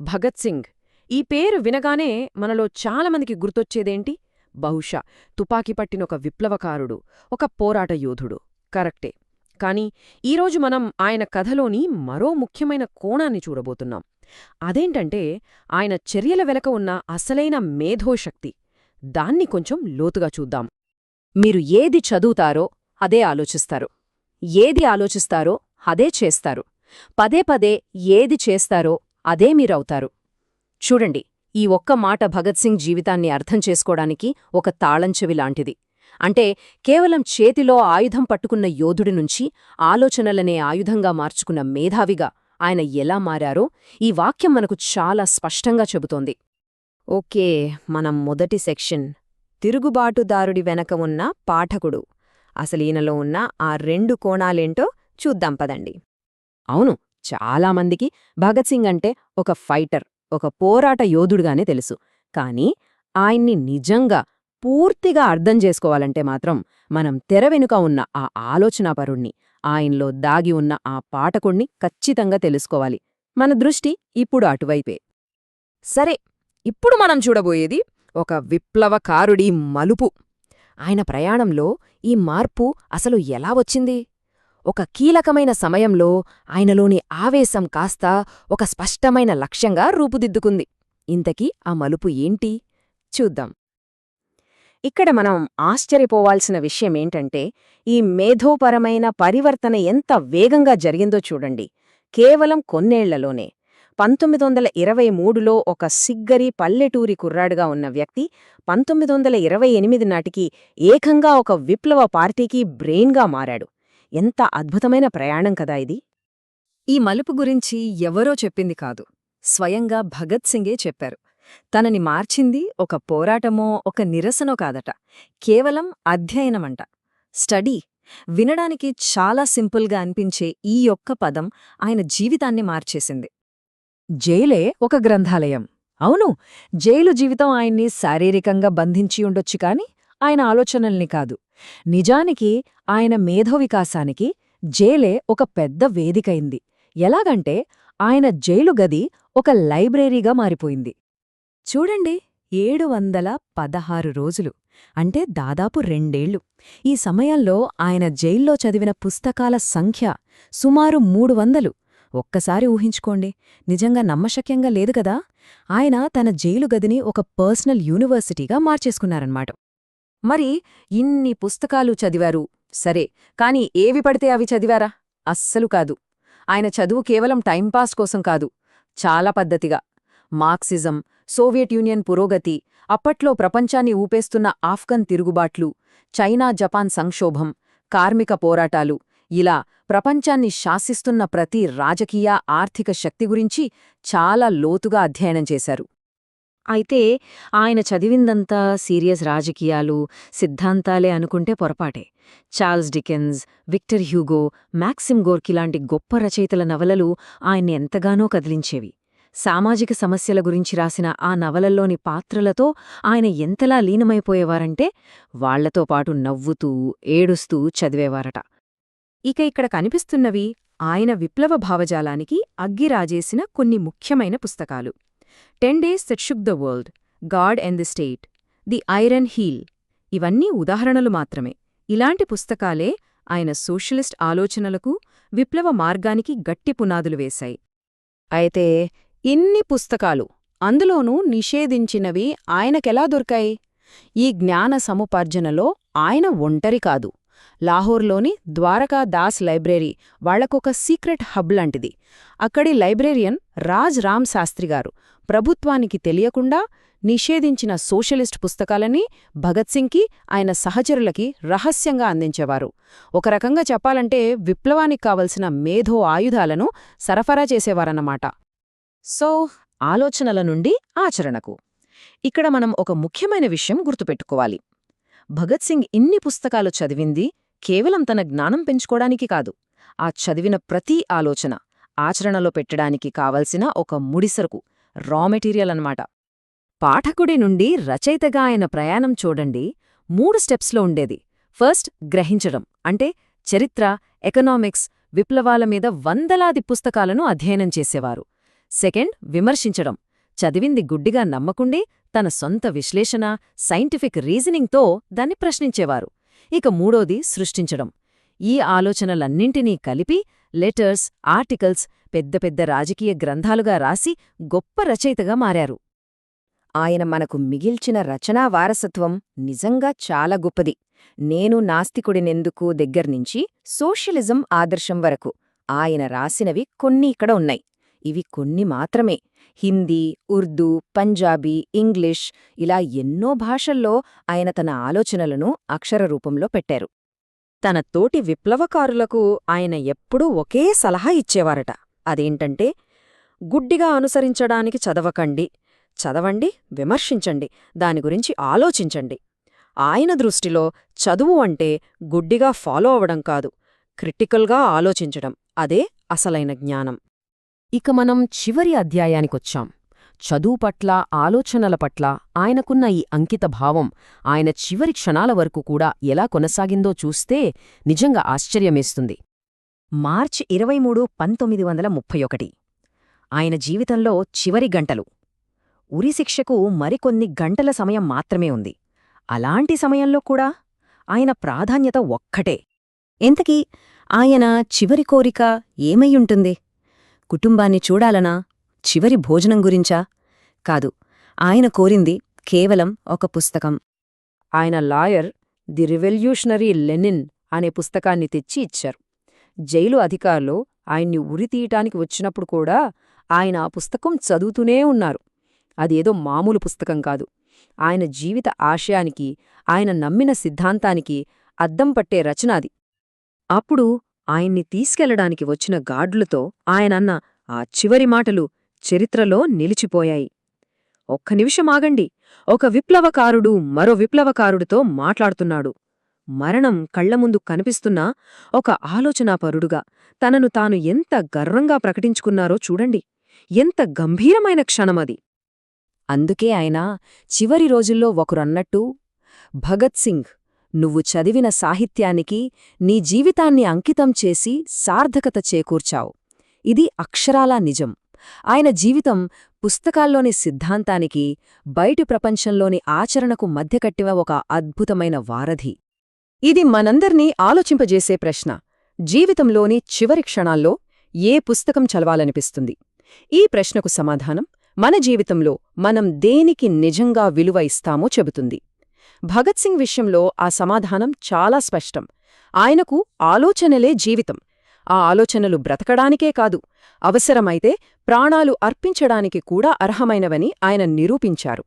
భగత్ సింగ్. ఈ పేరు వినగానే మనలో చాలామందికి గుర్తొచ్చేదేంటి? బహుశా తుపాకీ పట్టినొక విప్లవకారుడు, ఒక పోరాట యోధుడు. కరెక్టే. కాని ఈరోజు మనం ఆయన కథలోని మరో ముఖ్యమైన కోణాన్ని చూడబోతున్నాం. అదేంటంటే ఆయన చర్యల వెనక ఉన్న అసలైన మేధోశక్తి. దాన్ని కొంచెం లోతుగా చూద్దాం. మీరు ఏది చదువుతారో అదే ఆలోచిస్తారు. ఏది ఆలోచిస్తారో అదే చేస్తారు. పదే పదే ఏది చేస్తారో అదే మీరవుతారు. చూడండి, ఈ ఒక్క మాట భగత్ సింగ్ జీవితాన్ని అర్థం చేసుకోవడానికి ఒక తాళంచెవి లాంటిది. అంటే కేవలం చేతిలో ఆయుధం పట్టుకున్న యోధుడి నుంచి ఆలోచనలనే ఆయుధంగా మార్చుకున్న మేధావిగా ఆయన ఎలా మారారో ఈ వాక్యం మనకు చాలా స్పష్టంగా చెబుతోంది. ఓకే, మనం మొదటి సెక్షన్ తిరుగుబాటుదారుడి వెనక ఉన్న పాఠకుడు. అసలీయనలో ఉన్న ఆ రెండు కోణాలేంటో చూద్దాం పదండి. అవును, చాలామందికి భగత్ సింగ్ అంటే ఒక ఫైటర్, ఒక పోరాట యోధుడుగానే తెలుసు. కాని ఆయన్ని నిజంగా పూర్తిగా అర్థం చేసుకోవాలంటే మాత్రం మనం తెర వెనుక ఉన్న ఆ ఆలోచనాపరుణ్ణి, ఆయన్లో దాగి ఉన్న ఆ పాఠకుణ్ణి ఖచ్చితంగా తెలుసుకోవాలి. మన దృష్టి ఇప్పుడు అటువైపే. సరే, ఇప్పుడు మనం చూడబోయేది ఒక విప్లవకారుడి మలుపు. ఆయన ప్రయాణంలో ఈ మార్పు అసలు ఎలా వచ్చింది? ఒక కీలకమైన సమయంలో ఆయనలోని ఆవేశం కాస్త ఒక స్పష్టమైన లక్ష్యంగా రూపుదిద్దుకుంది. ఇంతకీ ఆ మలుపు ఏంటి? చూద్దాం. ఇక్కడ మనం ఆశ్చర్యపోవాల్సిన విషయమేంటంటే ఈ మేధోపరమైన పరివర్తన ఎంత వేగంగా జరిగిందో చూడండి. కేవలం కొన్నేళ్లలోనే 1923లో ఒక సిగ్గరి పల్లెటూరి కుర్రాడుగా ఉన్న వ్యక్తి 1928 నాటికి ఏకంగా ఒక విప్లవ పార్టీకి బ్రెయిన్గా మారాడు. ఎంత అద్భుతమైన ప్రయాణం కదా ఇది! ఈ మలుపు గురించి ఎవరో చెప్పింది కాదు, స్వయంగా భగత్ సింగే చెప్పారు. తనని మార్చింది ఒక పోరాటమో ఒక నిరసనో కాదట, కేవలం అధ్యయనమంట, స్టడీ. వినడానికి చాలా సింపుల్గా అనిపించే ఈ ఒక్క పదం ఆయన జీవితాన్ని మార్చేసింది. జైలే ఒక గ్రంథాలయం. అవును, జైలు జీవితం ఆయన్ని శారీరకంగా బంధించి ఉండొచ్చు కాని ఆయన ఆలోచనల్ని కాదు. నిజానికి ఆయన మేధో వికాసానికి జైలే ఒక పెద్ద వేదికైంది. ఎలాగంటే ఆయన జైలు గది ఒక లైబ్రరీగా మారిపోయింది. చూడండి, 716 రోజులు అంటే దాదాపు 2 ఏళ్లు. ఈ సమయంలో ఆయన జైల్లో చదివిన పుస్తకాల సంఖ్య సుమారు 300. ఒక్కసారి ఊహించుకోండి, నిజంగా నమ్మశక్యంగా లేదు కదా! ఆయన తన జైలు గదిని ఒక పర్సనల్ యూనివర్సిటీగా మార్చేసుకున్నారన్నమాట. మరి ఇన్ని పుస్తకాలు చదివారు సరే, కాని ఏవి పడితే అవి చదివారా? అస్సలు కాదు. ఆయన చదువు కేవలం టైంపాస్ కోసం కాదు, చాలా పద్ధతిగా. మార్క్సిజం, సోవియట్ యూనియన్ పురోగతి, అప్పట్లో ప్రపంచాన్ని ఊపేస్తున్న ఆఫ్ఘన్ తిరుగుబాట్లు, చైనా జపాన్ సంక్షోభం, కార్మిక పోరాటాలు, ఇలా ప్రపంచాన్ని శాసిస్తున్న ప్రతి రాజకీయ ఆర్థిక శక్తి గురించి చాలా లోతుగా అధ్యయనం చేశారు. అయితే ఆయన చదివిందంతా సీరియస్ రాజకీయాలు, సిద్ధాంతాలే అనుకుంటే పొరపాటే. Charles Dickens, Victor Hugo, Maxim Gorky లాంటి గొప్ప రచయితల నవలలు ఆయన్ని ఎంతగానో కదిలించేవి. సామాజిక సమస్యల గురించి రాసిన ఆ నవలల్లోని పాత్రలతో ఆయన ఎంతలా లీనమైపోయేవారంటే వాళ్లతో పాటు నవ్వుతూ, ఏడుస్తూ చదివేవారట. ఇక ఇక్కడ కనిపిస్తున్నవి ఆయన విప్లవ భావజాలానికి అగ్గిరాజేసిన కొన్ని ముఖ్యమైన పుస్తకాలు. 10 Days That Shook the World, God and the State, the Iron Heel. ఇవన్నీ ఉదాహరణలు మాత్రమే. ఇలాంటి పుస్తకాలే ఆయన సోషలిస్ట్ ఆలోచనలకు, విప్లవ మార్గానికి గట్టి పునాదులు వేశాయి. అయితే ఇన్ని పుస్తకాలు, అందులోనూ నిషేధించినవి ఆయనకెలా దొరికాయి? ఈ జ్ఞాన సముపార్జనలో ఆయన ఒంటరి కాదు. లాహోర్లోని ద్వారకా దాస్ లైబ్రరీ వాళ్లకొక సీక్రెట్ హబ్ లాంటిది. అక్కడి లైబ్రేరియన్ రాజ్ రామ్ శాస్త్రిగారు ప్రభుత్వానికి తెలియకుండా నిషేధించిన సోషలిస్ట్ పుస్తకాలని భగత్ సింగ్కి, ఆయన సహచరులకి రహస్యంగా అందించేవారు. ఒక రకంగా చెప్పాలంటే విప్లవానికి కావలసిన మేధో ఆయుధాలను సరఫరా చేసేవారన్నమాట. సో, ఆలోచనల నుండి ఆచరణకు. ఇక్కడ మనం ఒక ముఖ్యమైన విషయం గుర్తుపెట్టుకోవాలి. భగత్ సింగ్ ఇన్ని పుస్తకాలు చదివింది కేవలం తన జ్ఞానం పెంచుకోవడానికి కాదు, ఆ చదివిన ప్రతి ఆలోచన ఆచరణలో పెట్టడానికి కావలసిన ఒక ముడిసరుకు, రా మెటీరియల్ అన్నమాట. పాఠకుడి నుండి రచయితగా ఆయన ప్రయాణం చూడండి, 3 స్టెప్స్లో ఉండేది. ఫస్ట్, గ్రహించడం. అంటే చరిత్ర, ఎకనామిక్స్, విప్లవాల మీద వందలాది పుస్తకాలను అధ్యయనం చేసేవారు. సెకండ్, విమర్శించడం. చదివింది గుడ్డిగా నమ్మకుండే తన సొంత విశ్లేషణ, సైంటిఫిక్ రీజనింగ్తో దాన్ని ప్రశ్నించేవారు. ఇక మూడోది, సృష్టించడం. ఈ ఆలోచనలన్నింటినీ కలిపి లెటర్స్, ఆర్టికల్స్, పెద్ద పెద్ద రాజకీయ గ్రంథాలుగా రాసి గొప్ప రచయితగా మారారు. ఆయన మనకు మిగిల్చిన రచనా వారసత్వం నిజంగా చాలా గొప్పది. నేను నాస్తికుడినెందుకు దగ్గర్నుంచి సోషలిజం ఆదర్శం వరకు ఆయన రాసినవి కొన్ని ఇక్కడ ఉన్నాయి. ఇవి కొన్ని మాత్రమే. హిందీ, ఉర్దూ, పంజాబీ, ఇంగ్లీష్ ఇలా ఎన్నో భాషల్లో ఆయన తన ఆలోచనలను అక్షరరూపంలో పెట్టారు. తన తోటి విప్లవకారులకు ఆయన ఎప్పుడూ ఒకే సలహా ఇచ్చేవారట. అదేంటంటే, గుడ్డిగా అనుసరించడానికి చదవకండి, చదవండి, విమర్శించండి, దాని గురించి ఆలోచించండి. ఆయన దృష్టిలో చదువు అంటే గుడ్డిగా ఫాలో అవడం కాదు, క్రిటికల్గా ఆలోచించడం. అదే అసలైన జ్ఞానం. ఇక మనం చివరి అధ్యాయానికొచ్చాం. చదువు పట్ల, ఆలోచనల పట్ల ఆయనకున్న ఈ అంకితభావం ఆయన చివరి క్షణాల వరకు కూడా ఎలా కొనసాగిందో చూస్తే నిజంగా ఆశ్చర్యమేస్తుంది. మార్చి 23, 1931. ఆయన జీవితంలో చివరి గంటలు. ఉరిశిక్షకు మరికొన్ని గంటల సమయం మాత్రమే ఉంది. అలాంటి సమయంలో కూడా ఆయన ప్రాధాన్యత ఒక్కటే. ఎంతకీ ఆయన చివరి కోరిక ఏమయ్యుంటుంది? కుటుంబాన్ని చూడాలనా? చివరి భోజనం గురించా? కాదు, ఆయన కోరింది కేవలం ఒక పుస్తకం. ఆయన లాయర్ ది రివల్యూషనరీ లెనిన్ అనే పుస్తకాన్ని తెచ్చి ఇచ్చారు. జైలు అధికారులు ఆయన్ని ఉరితీయటానికి వచ్చినప్పుడు కూడా ఆయన ఆ పుస్తకం చదువుతూనే ఉన్నారు. అదేదో మామూలు పుస్తకం కాదు. ఆయన జీవిత ఆశయానికి, ఆయన నమ్మిన సిద్ధాంతానికి అద్దం పట్టే రచన అది. అప్పుడు ఆయన్ని తీసుకెళ్లడానికి వచ్చిన గార్డులతో ఆయనన్న ఆ చివరి మాటలు చరిత్రలో నిలిచిపోయాయి. ఒక్క నిమిషం ఆగండి, ఒక విప్లవకారుడు మరో విప్లవకారుడితో మాట్లాడుతున్నాడు. మరణం కళ్లముందు కనిపిస్తున్నా ఒక ఆలోచనాపరుడుగా తనను తాను ఎంత గర్వంగా ప్రకటించుకున్నారో చూడండి. ఎంత గంభీరమైన క్షణమది. అందుకే ఆయన చివరి రోజుల్లో ఒకరన్నట్టు, భగత్ సింగ్, నువ్వు చదివిన సాహిత్యానికి నీ జీవితాన్ని అంకితం చేసి సార్థకత చేకూర్చావు. ఇది అక్షరాలా నిజం. ఆయన జీవితం పుస్తకాల్లోని సిద్ధాంతానికి, బయటి ప్రపంచంలోని ఆచరణకు మధ్యకట్టిన ఒక అద్భుతమైన వారధి. ఇది మనందర్నీ ఆలోచింపజేసే ప్రశ్న. జీవితంలోని చివరి క్షణాల్లో ఏ పుస్తకం చదవాలనిపిస్తుంది? ఈ ప్రశ్నకు సమాధానం మన జీవితంలో మనం దేనికి నిజంగా విలువ ఇస్తామో చెబుతుంది. భగత్ సింగ్ విషయంలో ఆ సమాధానం చాలా స్పష్టం. ఆయనకు ఆలోచనలే జీవితం. ఆ ఆలోచనలు బ్రతకడానికే కాదు, అవసరమైతే ప్రాణాలు అర్పించడానికి కూడా అర్హమైనవని ఆయన నిరూపించారు.